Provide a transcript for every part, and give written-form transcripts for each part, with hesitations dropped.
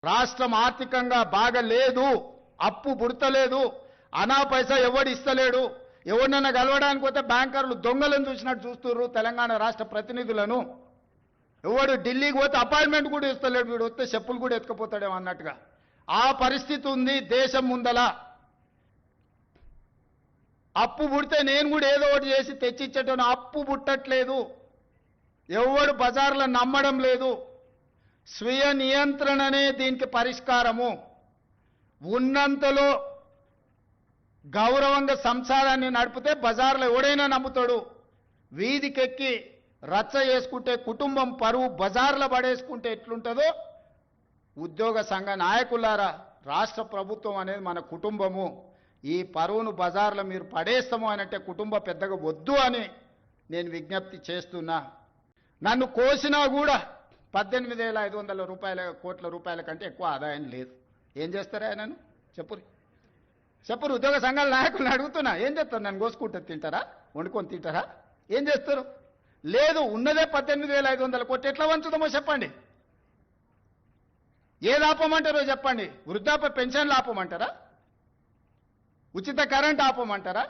రాష్ట్రం ఆర్థికంగా బాగా లేదు, అప్పు పుడతలేదు, అనా పైసా ఎవడు ఇస్తలేడు. ఎవరినైనా కలవడానికి పోతే బ్యాంకర్లు దొంగలను చూసినట్టు చూస్తున్నారు తెలంగాణ రాష్ట్ర ప్రతినిధులను. ఎవడు ఢిల్లీకి పోతే అపాయింట్మెంట్ కూడా ఇస్తలేడు, వీడు వస్తే చెప్పులు కూడా ఎత్తుకుపోతాడేమో అన్నట్టుగా ఆ పరిస్థితి ఉంది దేశం ముందల. అప్పు పుడితే నేను కూడా ఏదో ఒకటి చేసి తెచ్చిచ్చేటోను, అప్పు పుట్టట్లేదు, ఎవడు బజార్లో నమ్మడం లేదు. స్వీయ నియంత్రణనే దీనికి పరిష్కారము. ఉన్నంతలో గౌరవంగా సంసారాన్ని నడిపితే బజార్లో ఎవడైనా నమ్ముతాడు. వీధికెక్కి రచ్చ చేసుకుంటే, కుటుంబం పరువు బజార్లో పడేసుకుంటే ఎట్లుంటుందో, ఉద్యోగ సంఘ నాయకులారా, రాష్ట్ర ప్రభుత్వం అనేది మన కుటుంబము. ఈ పరువును బజార్లో మీరు పడేస్తాము అనంటే కుటుంబ పెద్దగా వద్దు అని నేను విజ్ఞప్తి చేస్తున్నా. నన్ను కోసినా కూడా 18,500 కోట్ల రూపాయల కంటే ఎక్కువ ఆదాయం లేదు. ఏం చేస్తారా నన్ను చెప్పురు ఉద్యోగ సంఘాల నాయకులను అడుగుతున్నా, ఏం చేస్తారు? నన్ను కోసుకుంటే తింటారా, వండుకొని తింటారా, ఏం చేస్తారు? లేదు, ఉన్నదే 18,500 కోట్లు. ఎట్లా వంచుదామో చెప్పండి. ఏది ఆపమంటారో చెప్పండి. వృద్ధాప్య పెన్షన్లు ఆపమంటారా? ఉచిత కరెంట్ ఆపమంటారా?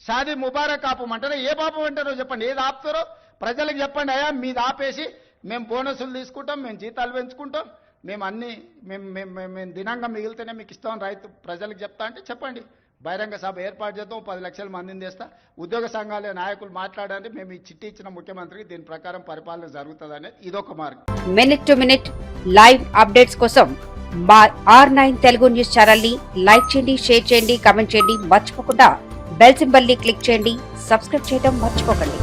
షాదీ ముబారక్ ఆపమంటారా? ఏ ఆపమంటారో చెప్పండి. ఏది ఆపుతారో ప్రజలకు చెప్పండి. అయ్యా మీది ఆపేసి మేము బోనసులు తీసుకుంటాం, మేము జీతాలు పెంచుకుంటాం, మేము అన్ని మేము దినంగా మిగిలితేనే మీకు ఇస్తామని రైతు ప్రజలకు చెప్తా అంటే చెప్పండి. బహిరంగ సభ ఏర్పాటు చేద్దాం, 10 లక్షల మందిని తెస్తా. ఉద్యోగ సంఘాల నాయకులు మాట్లాడండి, మేము ఈ చిట్టి ఇచ్చిన ముఖ్యమంత్రికి దీని ప్రకారం పరిపాలన జరుగుతుంది అనేది ఇదొక మార్గం. Minute to minute live updates కోసం మా R9 తెలుగు న్యూస్ ఛానల్ ని లైక్ చేయండి, షేర్ చేయండి, కామెంట్ చేయండి. మర్చిపోకుండా బెల్ సింబల్ ని క్లిక్ చేయండి. సబ్స్క్రైబ్ చేయడం మర్చిపోకండి.